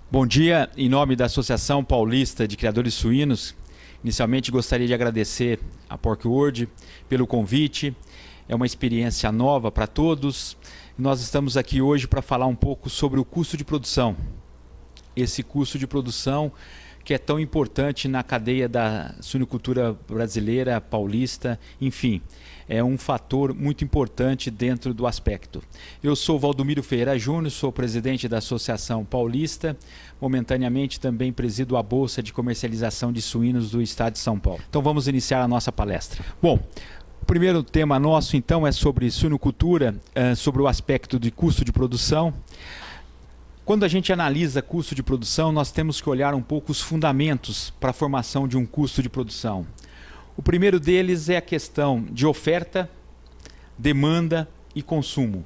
Bom dia, em nome da Associação Paulista de Criadores Suínos. Inicialmente gostaria de agradecer a Porkworld pelo convite. É uma experiência nova para todos. Nós estamos aqui hoje para falar um pouco sobre o custo de produção. Esse custo de produção que é tão importante na cadeia da suinocultura brasileira, paulista, enfim, é um fator muito importante dentro do aspecto. Eu sou Valdomiro Ferreira Júnior, sou presidente da Associação Paulista, momentaneamente também presido a Bolsa de Comercialização de Suínos do Estado de São Paulo. Então vamos iniciar a nossa palestra. Bom, o primeiro tema nosso então é sobre suinocultura, sobre o aspecto de custo de produção. Quando a gente analisa custo de produção, nós temos que olhar um pouco os fundamentos para a formação de um custo de produção. O primeiro deles é a questão de oferta, demanda e consumo.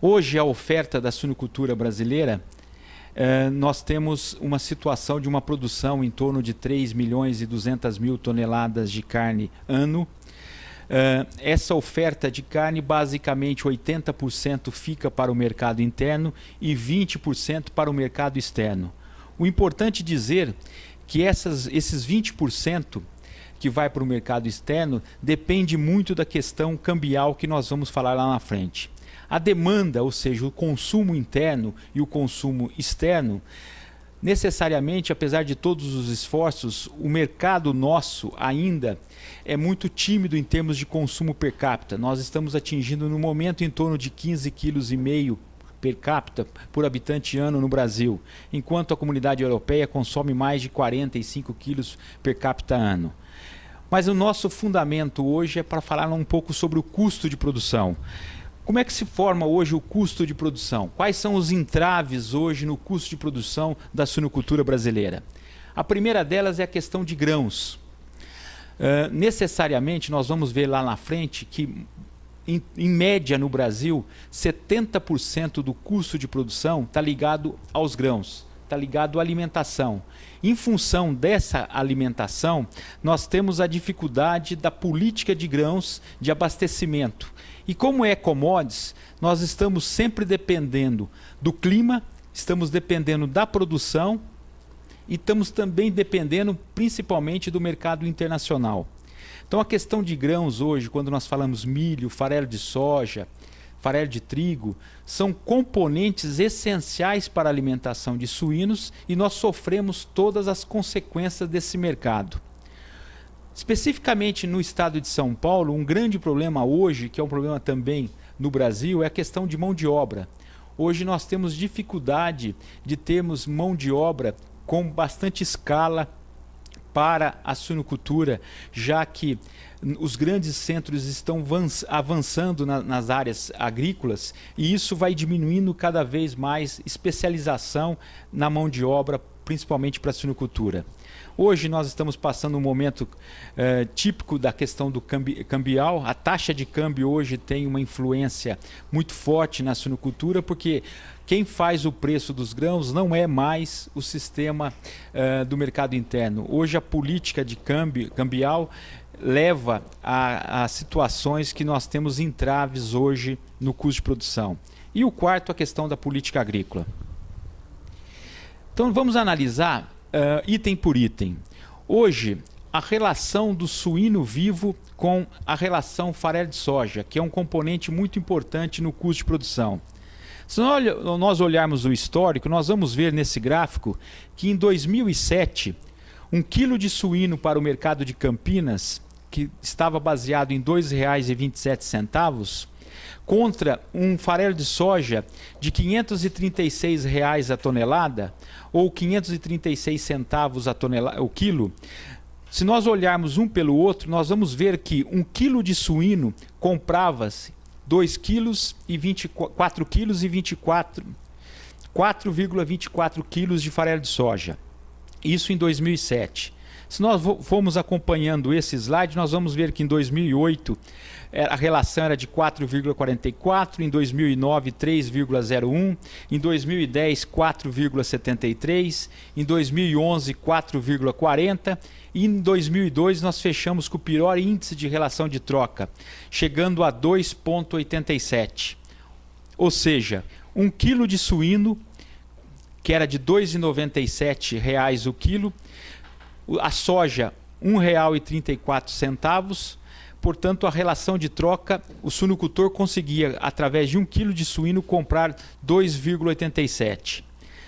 Hoje, a oferta da suinocultura brasileira, nós temos uma situação de uma produção em torno de 3.200.000 toneladas de carne ano. Essa oferta de carne, basicamente 80% fica para o mercado interno e 20% para o mercado externo. O importante dizer que esses 20% que vai para o mercado externo depende muito da questão cambial que nós vamos falar lá na frente. A demanda, ou seja, o consumo interno e o consumo externo, necessariamente, apesar de todos os esforços, o mercado nosso ainda é muito tímido em termos de consumo per capita. Nós estamos atingindo no momento em torno de 15,5 kg per capita por habitante ano no Brasil, enquanto a comunidade europeia consome mais de 45 kg per capita ano. Mas o nosso fundamento hoje é para falar um pouco sobre o custo de produção. Como é que se forma hoje o custo de produção? Quais são os entraves hoje no custo de produção da suinocultura brasileira? A primeira delas é a questão de grãos. Necessariamente, nós vamos ver lá na frente que, em média no Brasil, 70% do custo de produção está ligado aos grãos, está ligado à alimentação. Em função dessa alimentação, nós temos a dificuldade da política de grãos de abastecimento. E como é commodities, nós estamos sempre dependendo do clima, estamos dependendo da produção e estamos também dependendo principalmente do mercado internacional. Então a questão de grãos hoje, quando nós falamos milho, farelo de soja, farelo de trigo, são componentes essenciais para a alimentação de suínos e nós sofremos todas as consequências desse mercado. Especificamente no estado de São Paulo, um grande problema hoje, que é um problema também no Brasil, é a questão de mão de obra. Hoje nós temos dificuldade de termos mão de obra com bastante escala para a suinocultura, já que os grandes centros estão avançando nas áreas agrícolas e isso vai diminuindo cada vez mais especialização na mão de obra, principalmente para a suinocultura. Hoje nós estamos passando um momento típico da questão do cambial. A taxa de câmbio hoje tem uma influência muito forte na suinocultura, porque quem faz o preço dos grãos não é mais o sistema do mercado interno. Hoje a política de cambial leva a situações que nós temos entraves hoje no custo de produção. E o quarto, a questão da política agrícola. Então vamos analisar item por item. Hoje, a relação do suíno vivo com a relação farelo de soja, que é um componente muito importante no custo de produção. Se nós olharmos o histórico, nós vamos ver nesse gráfico que em 2007, 1 quilo de suíno para o mercado de Campinas, que estava baseado em R$ 2,27, contra um farelo de soja de R$ 536 a tonelada, ou 536 centavos o quilo. Se nós olharmos um pelo outro, nós vamos ver que 1 quilo de suíno comprava-se 4,24 quilos de farelo de soja. Isso em 2007. Se nós formos acompanhando esse slide, nós vamos ver que em 2008 a relação era de 4,44, em 2009 3,01, em 2010 4,73, em 2011 4,40 e em 2002 nós fechamos com o pior índice de relação de troca, chegando a 2,87. Ou seja, 1 quilo de suíno que era de R$ 2,97 o quilo, a soja R$ 1,34. Portanto, a relação de troca, o suinocultor conseguia, através de 1 quilo de suíno, comprar 2,87.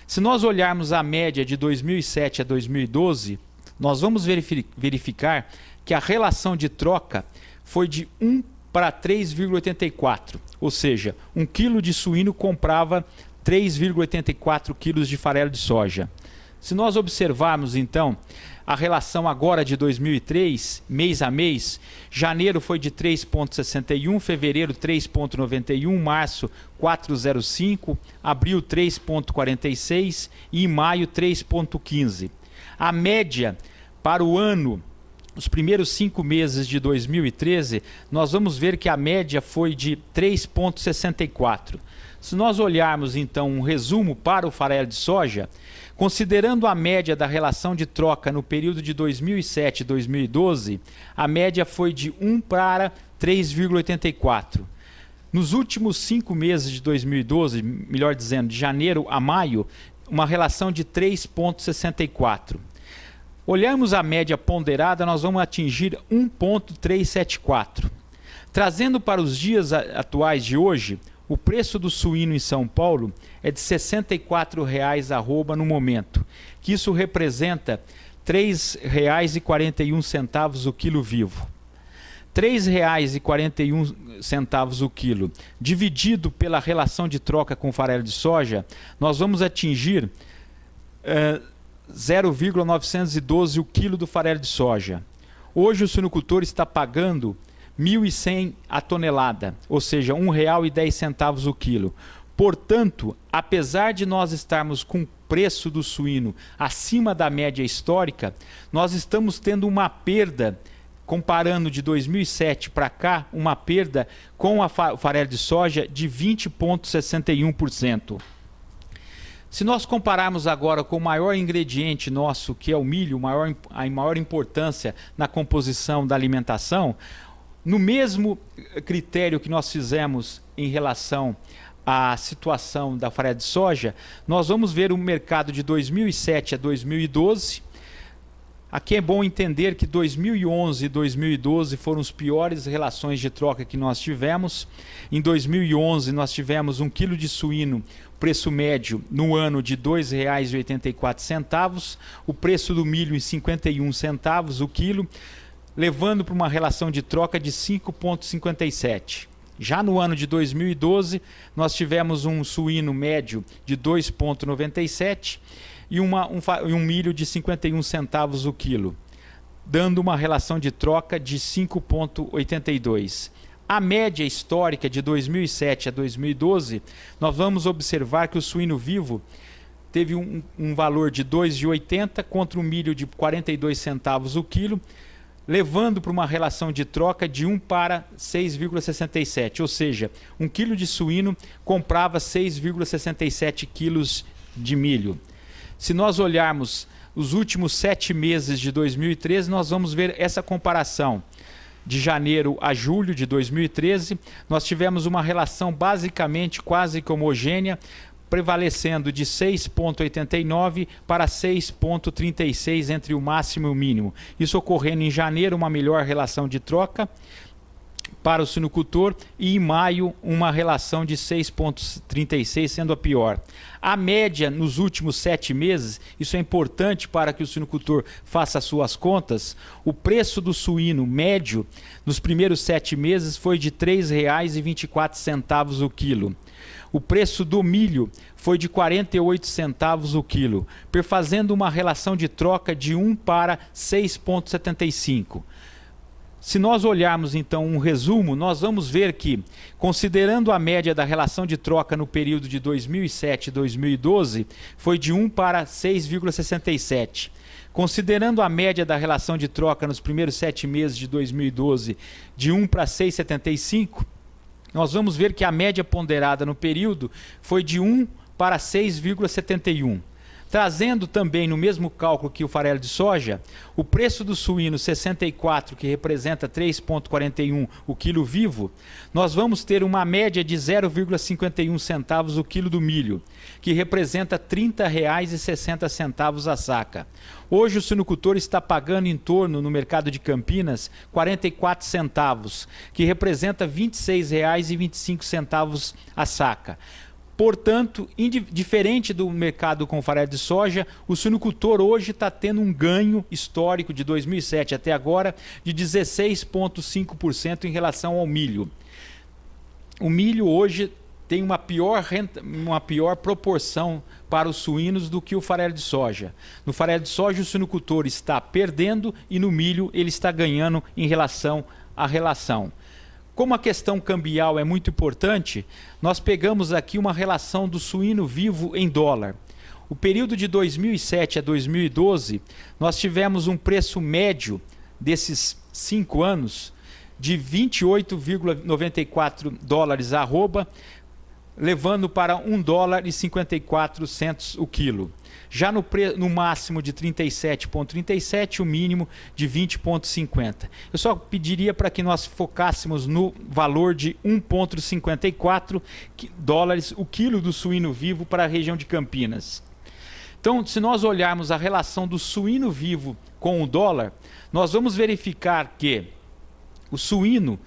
Se nós olharmos a média de 2007 a 2012, nós vamos verificar que a relação de troca foi de 1 para 3,84. Ou seja, 1 quilo de suíno comprava 3,84 quilos de farelo de soja. Se nós observarmos, então, a relação agora de 2003, mês a mês, janeiro foi de 3,61, fevereiro 3,91, março 4,05, abril 3,46 e em maio 3,15. A média para o ano, os primeiros 5 meses de 2013, nós vamos ver que a média foi de 3,64. Se nós olharmos então um resumo para o farelo de soja, considerando a média da relação de troca no período de 2007 e 2012, a média foi de 1 para 3,84. Nos últimos 5 meses de 2012, melhor dizendo, de janeiro a maio, uma relação de 3,64. Olhamos a média ponderada, nós vamos atingir 1,374. Trazendo para os dias atuais de hoje, o preço do suíno em São Paulo é de R$ 64,00 arroba no momento, que isso representa R$ 3,41 o quilo vivo. R$ 3,41 o quilo, dividido pela relação de troca com o farelo de soja, nós vamos atingir 0,912 o quilo do farelo de soja. Hoje o suinocultor está pagando R$ 1.100 a tonelada, ou seja, R$ 1,10 o quilo. Portanto, apesar de nós estarmos com o preço do suíno acima da média histórica, nós estamos tendo uma perda, comparando de 2007 para cá, uma perda com o farelo de soja de 20,61%. Se nós compararmos agora com o maior ingrediente nosso, que é o milho, a maior importância na composição da alimentação, no mesmo critério que nós fizemos em relação à situação da farelo de soja, nós vamos ver o mercado de 2007 a 2012. Aqui é bom entender que 2011 e 2012 foram as piores relações de troca que nós tivemos. Em 2011 nós tivemos 1 quilo de suíno, preço médio no ano de R$ 2,84, o preço do milho em 51 centavos o quilo, levando para uma relação de troca de 5,57. Já no ano de 2012, nós tivemos um suíno médio de 2,97 e um milho de 51 centavos o quilo, dando uma relação de troca de 5,82. A média histórica de 2007 a 2012, nós vamos observar que o suíno vivo teve um valor de R$ 2,80 contra o milho de 42 centavos o quilo, levando para uma relação de troca de 1 para 6,67, ou seja, 1 quilo de suíno comprava 6,67 quilos de milho. Se nós olharmos os últimos 7 meses de 2013, nós vamos ver essa comparação. De janeiro a julho de 2013, nós tivemos uma relação basicamente quase que homogênea, prevalecendo de 6,89 para 6,36 entre o máximo e o mínimo. Isso ocorrendo em janeiro, uma melhor relação de troca para o suinocultor, e em maio uma relação de 6,36, sendo a pior. A média nos últimos 7 meses, isso é importante para que o suinocultor faça as suas contas, o preço do suíno médio nos primeiros 7 meses foi de R$ 3,24 o quilo. O preço do milho foi de 48 centavos o quilo, perfazendo uma relação de troca de 1 para 6,75. Se nós olharmos então um resumo, nós vamos ver que, considerando a média da relação de troca no período de 2007 e 2012, foi de 1 para 6,67. Considerando a média da relação de troca nos primeiros 7 meses de 2012, de 1 para 6,75, nós vamos ver que a média ponderada no período foi de 1 para 6,71. Trazendo também no mesmo cálculo que o farelo de soja, o preço do suíno 64, que representa 3,41 o quilo vivo, nós vamos ter uma média de 0,51 centavos o quilo do milho, que representa R$ 30,60 a saca. Hoje o suinocultor está pagando em torno, no mercado de Campinas, 44 centavos, que representa R$ 26,25 a saca. Portanto, diferente do mercado com farelo de soja, o suinocultor hoje está tendo um ganho histórico de 2007 até agora de 16,5% em relação ao milho. O milho hoje tem uma pior proporção para os suínos do que o farelo de soja. No farelo de soja o suinocultor está perdendo e no milho ele está ganhando em relação à relação. Como a questão cambial é muito importante, nós pegamos aqui uma relação do suíno vivo em dólar. O período de 2007 a 2012, nós tivemos um preço médio desses 5 anos de 28,94 dólares a arroba, levando para $1,54 o quilo. Já no máximo de 37,37, o mínimo de 20,50. Eu só pediria para que nós focássemos no valor de 1,54 dólares o quilo do suíno vivo para a região de Campinas. Então, se nós olharmos a relação do suíno vivo com o dólar, nós vamos verificar que o suíno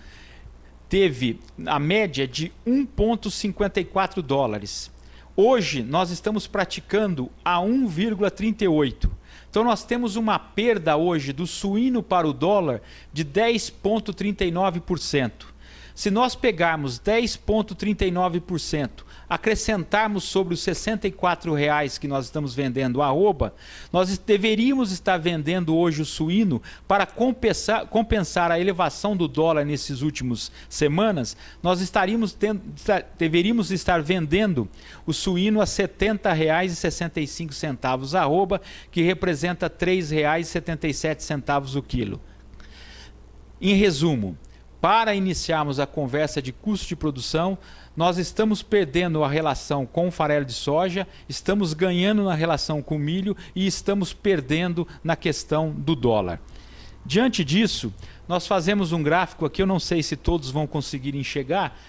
teve a média de 1,54 dólares. Hoje nós estamos praticando a 1,38. Então nós temos uma perda hoje do suíno para o dólar de 10,39%. Se nós pegarmos 10,39%, acrescentarmos sobre os R$ 64,00 que nós estamos vendendo a arroba, nós deveríamos estar vendendo hoje o suíno para compensar a elevação do dólar nesses últimos semanas, nós deveríamos estar vendendo o suíno a R$ 70,65 a arroba, que representa R$ 3,77 o quilo. Em resumo, para iniciarmos a conversa de custo de produção, nós estamos perdendo a relação com o farelo de soja, estamos ganhando na relação com o milho e estamos perdendo na questão do dólar. Diante disso, nós fazemos um gráfico aqui, eu não sei se todos vão conseguir enxergar,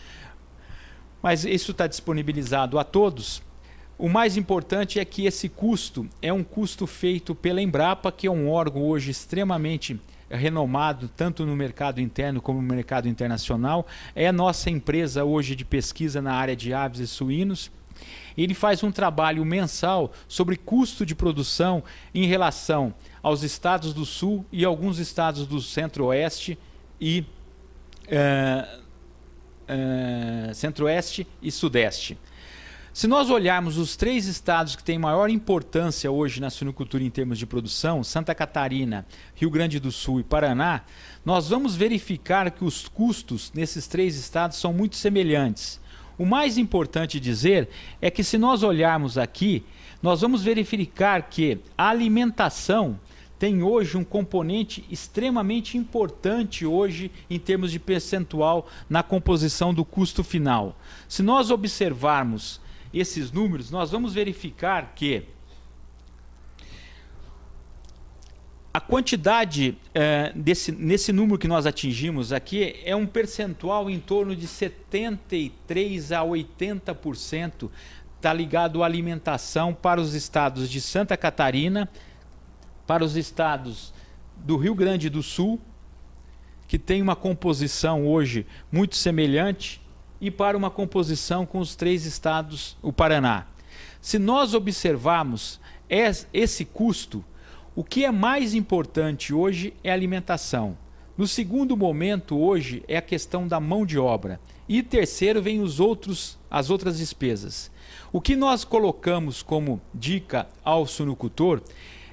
mas isso está disponibilizado a todos. O mais importante é que esse custo é um custo feito pela Embrapa, que é um órgão hoje extremamente renomado tanto no mercado interno como no mercado internacional. É a nossa empresa hoje de pesquisa na área de aves e suínos. Ele faz um trabalho mensal sobre custo de produção em relação aos estados do sul e alguns estados do centro-oeste e centro-oeste e sudeste. Se nós olharmos os 3 estados que têm maior importância hoje na suinocultura em termos de produção, Santa Catarina, Rio Grande do Sul e Paraná, nós vamos verificar que os custos nesses 3 estados são muito semelhantes. O mais importante dizer é que se nós olharmos aqui, nós vamos verificar que a alimentação tem hoje um componente extremamente importante hoje em termos de percentual na composição do custo final. Se nós observarmos esses números, nós vamos verificar que a quantidade nesse número que nós atingimos aqui é um percentual em torno de 73% a 80% está ligado à alimentação para os estados de Santa Catarina, para os estados do Rio Grande do Sul, que tem uma composição hoje muito semelhante, e para uma composição com os 3 estados, o Paraná. Se nós observarmos esse custo, o que é mais importante hoje é a alimentação. No segundo momento hoje é a questão da mão de obra. E terceiro vem as outras despesas. O que nós colocamos como dica ao suinocultor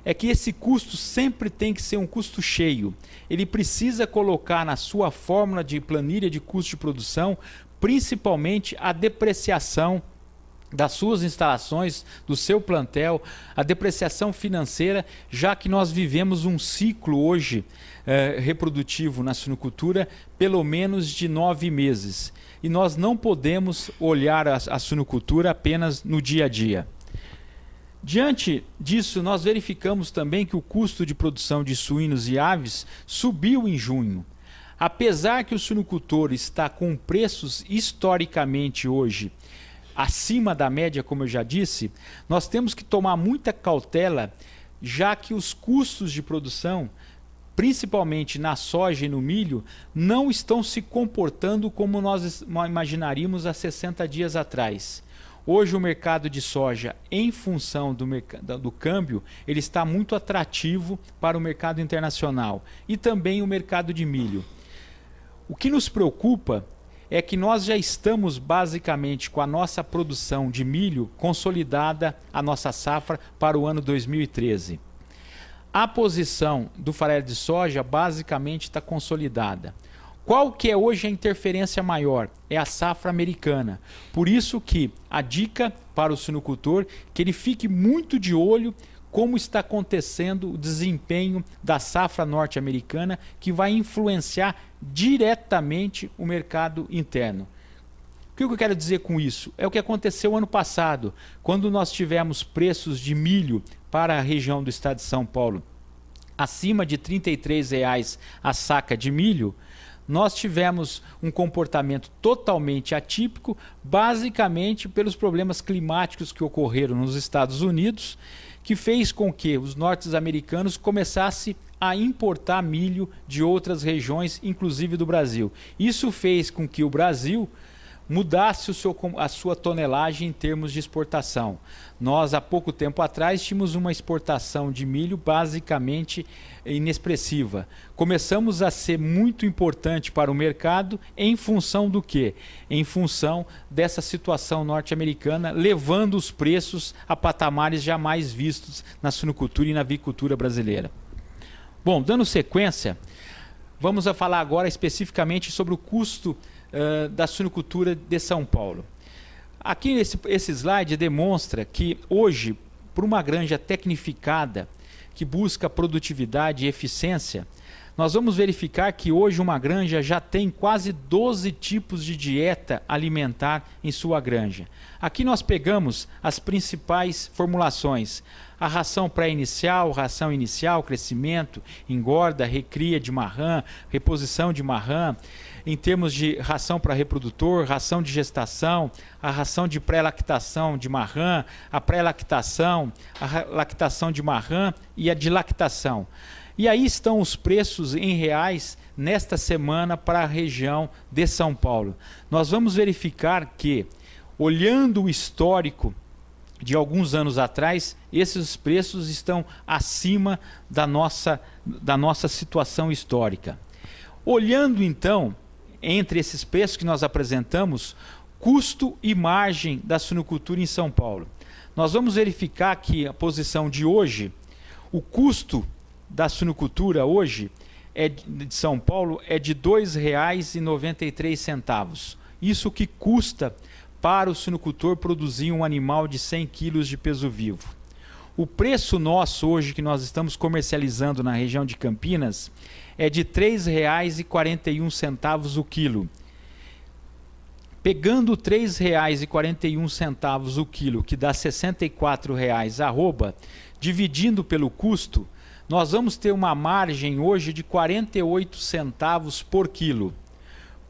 é que esse custo sempre tem que ser um custo cheio. Ele precisa colocar na sua fórmula de planilha de custo de produção principalmente a depreciação das suas instalações, do seu plantel, a depreciação financeira, já que nós vivemos um ciclo hoje reprodutivo na suinocultura pelo menos de 9 meses. E nós não podemos olhar a suinocultura apenas no dia a dia. Diante disso, nós verificamos também que o custo de produção de suínos e aves subiu em junho. Apesar que o suinocultor está com preços historicamente hoje acima da média, como eu já disse, nós temos que tomar muita cautela, já que os custos de produção, principalmente na soja e no milho, não estão se comportando como nós imaginaríamos há 60 dias atrás. Hoje o mercado de soja, em função do câmbio, ele está muito atrativo para o mercado internacional e também o mercado de milho. O que nos preocupa é que nós já estamos basicamente com a nossa produção de milho consolidada, a nossa safra, para o ano 2013. A posição do farelo de soja basicamente está consolidada. Qual que é hoje a interferência maior? É a safra americana. Por isso que a dica para o suinocultor que ele fique muito de olho como está acontecendo o desempenho da safra norte-americana, que vai influenciar diretamente o mercado interno. O que eu quero dizer com isso? É o que aconteceu ano passado, quando nós tivemos preços de milho para a região do estado de São Paulo acima de R$ 33,00 a saca de milho. Nós tivemos um comportamento totalmente atípico, basicamente pelos problemas climáticos que ocorreram nos Estados Unidos, que fez com que os norte-americanos começassem a importar milho de outras regiões, inclusive do Brasil. Isso fez com que o Brasil mudasse a sua tonelagem em termos de exportação. Nós, há pouco tempo atrás, tínhamos uma exportação de milho basicamente inexpressiva. Começamos a ser muito importante para o mercado em função do quê? Em função dessa situação norte-americana, levando os preços a patamares jamais vistos na suinocultura e na avicultura brasileira. Bom, dando sequência, vamos a falar agora especificamente sobre o custo da suinocultura de São Paulo. Aqui esse slide demonstra que hoje, por uma granja tecnificada que busca produtividade e eficiência, nós vamos verificar que hoje uma granja já tem quase 12 tipos de dieta alimentar em sua granja. Aqui nós pegamos as principais formulações: a ração pré-inicial, ração inicial, crescimento, engorda, recria de marrã, reposição de marrã. Em termos de ração para reprodutor, ração de gestação, a ração de pré-lactação de marrã, a pré-lactação, a lactação de marrã e a de lactação. E aí estão os preços em reais nesta semana para a região de São Paulo. Nós vamos verificar que, olhando o histórico de alguns anos atrás, esses preços estão acima da nossa situação histórica. Olhando então, entre esses preços que nós apresentamos, custo e margem da suinocultura em São Paulo. Nós vamos verificar que a posição de hoje, o custo da suinocultura hoje de São Paulo é de R$ 2,93. Isso que custa para o suinocultor produzir um animal de 100 quilos de peso vivo. O preço nosso hoje, que nós estamos comercializando na região de Campinas, é de R$ 3,41 o quilo. Pegando R$ 3,41 o quilo, que dá R$ 64,00 dividindo pelo custo, nós vamos ter uma margem hoje de 48 centavos por quilo.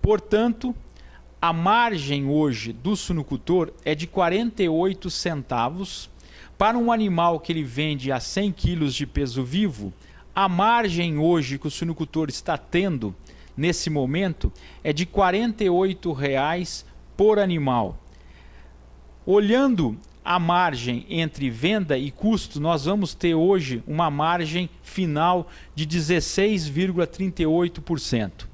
Portanto, a margem hoje do suinocultor é de 48 centavos. Para um animal que ele vende a 100 quilos de peso vivo, a margem hoje que o suinocultor está tendo nesse momento é de R$ 48,00 por animal. Olhando a margem entre venda e custo, nós vamos ter hoje uma margem final de 16,38%.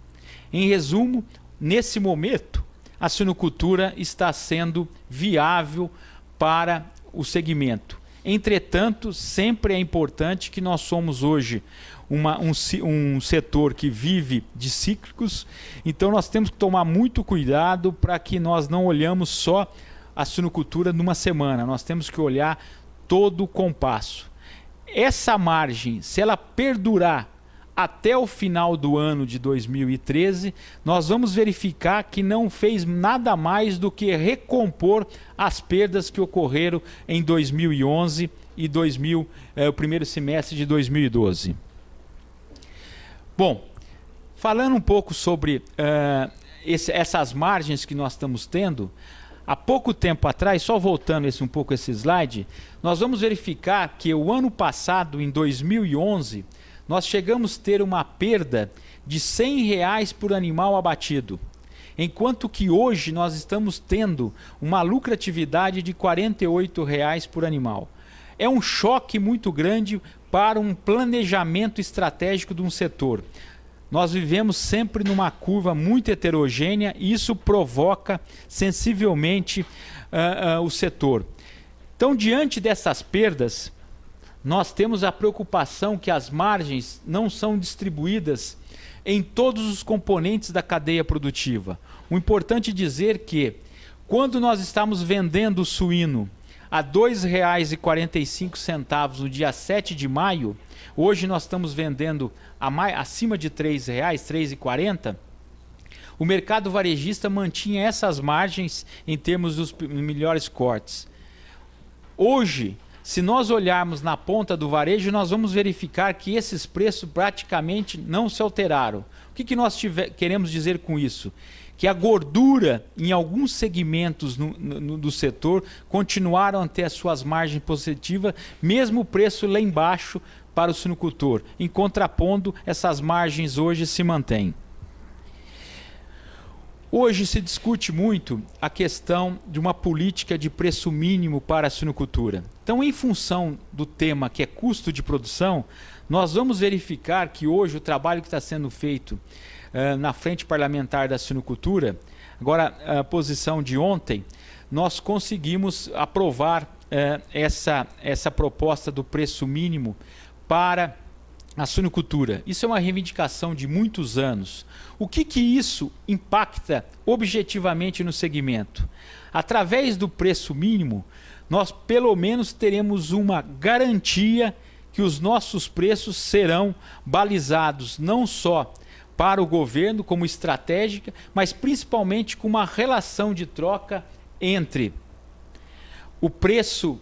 Em resumo, nesse momento, a suinocultura está sendo viável para o segmento. Entretanto, sempre é importante que nós somos hoje um setor que vive de cíclicos, então nós temos que tomar muito cuidado para que nós não olhamos só a suinocultura numa semana, nós temos que olhar todo o compasso. Essa margem, se ela perdurar até o final do ano de 2013, nós vamos verificar que não fez nada mais do que recompor as perdas que ocorreram em 2011 e o primeiro semestre de 2012. Bom, falando um pouco sobre essas margens que nós estamos tendo, há pouco tempo atrás, só voltando um pouco esse slide, nós vamos verificar que o ano passado, em 2011, nós chegamos a ter uma perda de R$100 por animal abatido, enquanto que hoje nós estamos tendo uma lucratividade de R$48 por animal. É um choque muito grande para um planejamento estratégico de um setor. Nós vivemos sempre numa curva muito heterogênea e isso provoca sensivelmente o setor. Então, diante dessas perdas, nós temos a preocupação que as margens não são distribuídas em todos os componentes da cadeia produtiva. O importante dizer que, quando nós estamos vendendo o suíno a R$ 2,45 no dia 7 de maio, hoje nós estamos vendendo acima de R$ 3,00, R$ 3,40, o mercado varejista mantinha essas margens em termos dos melhores cortes. Hoje, se nós olharmos na ponta do varejo, nós vamos verificar que esses preços praticamente não se alteraram. O que nós queremos dizer com isso? Que a gordura em alguns segmentos do setor continuaram a ter as suas margens positivas, mesmo o preço lá embaixo para o suinocultor. Em contrapondo, essas margens hoje se mantêm. Hoje se discute muito a questão de uma política de preço mínimo para a suinocultura. Então, em função do tema que é custo de produção, nós vamos verificar que hoje o trabalho que está sendo feito na frente parlamentar da suinocultura, agora a posição de ontem, nós conseguimos aprovar essa proposta do preço mínimo para a suinocultura. Isso é uma reivindicação de muitos anos. O que isso impacta objetivamente no segmento? Através do preço mínimo, nós pelo menos teremos uma garantia que os nossos preços serão balizados não só para o governo como estratégica, mas principalmente com uma relação de troca entre o preço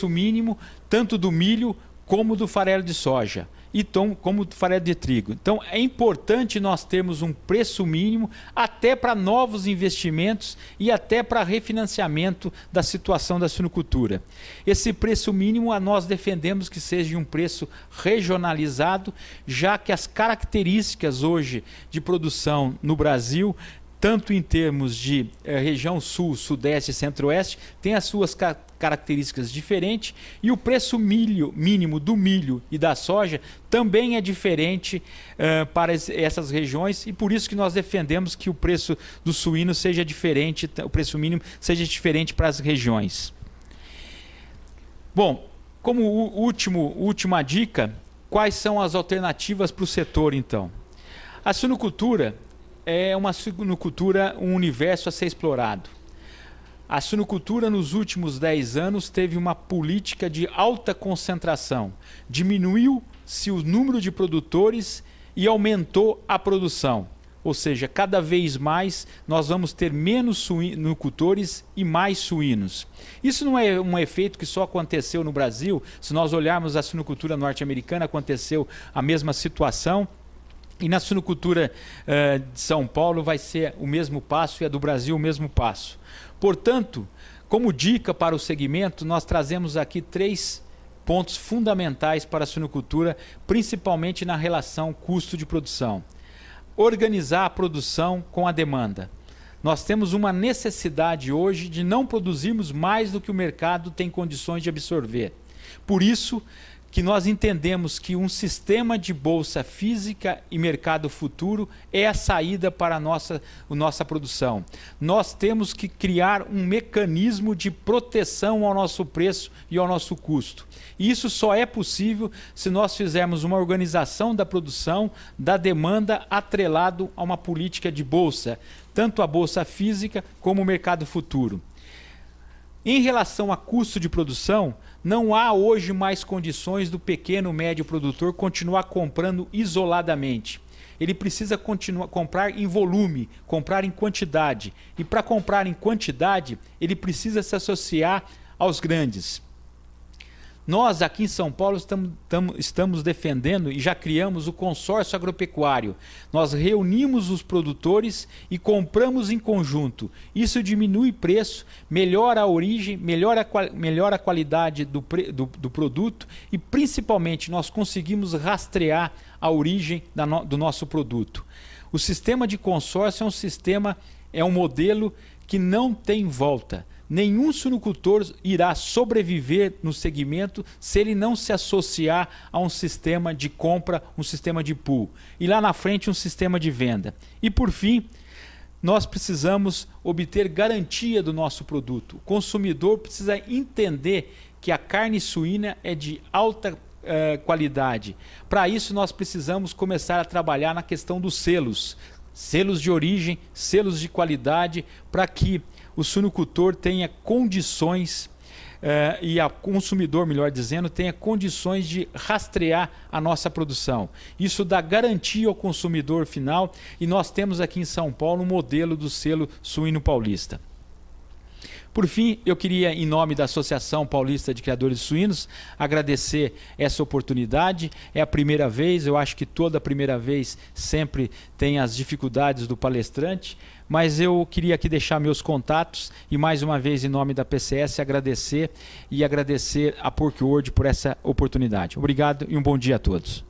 mínimo, tanto do milho como do farelo de soja, e como do farelo de trigo. Então é importante nós termos um preço mínimo até para novos investimentos e até para refinanciamento da situação da suinocultura. Esse preço mínimo nós defendemos que seja um preço regionalizado, já que as características hoje de produção no Brasil, tanto em termos de região sul, sudeste e centro-oeste, tem as suas características diferentes, e o preço mínimo do milho e da soja também é diferente para essas regiões, e por isso que nós defendemos que o preço do suíno seja diferente, o preço mínimo seja diferente para as regiões. Bom, como última dica, quais são as alternativas para o setor então? A suinocultura é uma suinocultura, um universo a ser explorado. A suinocultura nos últimos 10 anos teve uma política de alta concentração. Diminuiu-se o número de produtores e aumentou a produção. Ou seja, cada vez mais nós vamos ter menos suinocultores e mais suínos. Isso não é um efeito que só aconteceu no Brasil. Se nós olharmos a suinocultura norte-americana, aconteceu a mesma situação. E na suinocultura de São Paulo vai ser o mesmo passo, e a do Brasil o mesmo passo. Portanto, como dica para o segmento, nós trazemos aqui 3 pontos fundamentais para a suinocultura, principalmente na relação custo de produção. Organizar a produção com a demanda. Nós temos uma necessidade hoje de não produzirmos mais do que o mercado tem condições de absorver. Por isso que nós entendemos que um sistema de bolsa física e mercado futuro é a saída para a nossa produção. Nós temos que criar um mecanismo de proteção ao nosso preço e ao nosso custo. E isso só é possível se nós fizermos uma organização da produção, da demanda, atrelado a uma política de bolsa, tanto a bolsa física como o mercado futuro. Em relação a custo de produção, não há hoje mais condições do pequeno e médio produtor continuar comprando isoladamente. Ele precisa comprar em volume, comprar em quantidade. E para comprar em quantidade, ele precisa se associar aos grandes. Nós aqui em São Paulo estamos defendendo e já criamos o consórcio agropecuário. Nós reunimos os produtores e compramos em conjunto. Isso diminui preço, melhora a origem, melhora a qualidade do produto e principalmente nós conseguimos rastrear a origem do nosso produto. O sistema de consórcio é um modelo que não tem volta. Nenhum suinocultor irá sobreviver no segmento se ele não se associar a um sistema de compra, um sistema de pool. E lá na frente um sistema de venda. E por fim, nós precisamos obter garantia do nosso produto. O consumidor precisa entender que a carne suína é de alta qualidade. Para isso nós precisamos começar a trabalhar na questão dos selos. Selos de origem, selos de qualidade, para que o suinocultor tenha condições, e o consumidor, melhor dizendo, tenha condições de rastrear a nossa produção. Isso dá garantia ao consumidor final e nós temos aqui em São Paulo um modelo do selo Suíno Paulista. Por fim, eu queria, em nome da Associação Paulista de Criadores de Suínos, agradecer essa oportunidade. É a primeira vez, eu acho que toda primeira vez sempre tem as dificuldades do palestrante, mas eu queria aqui deixar meus contatos e mais uma vez, em nome da PCS, agradecer a PorkWord por essa oportunidade. Obrigado e um bom dia a todos.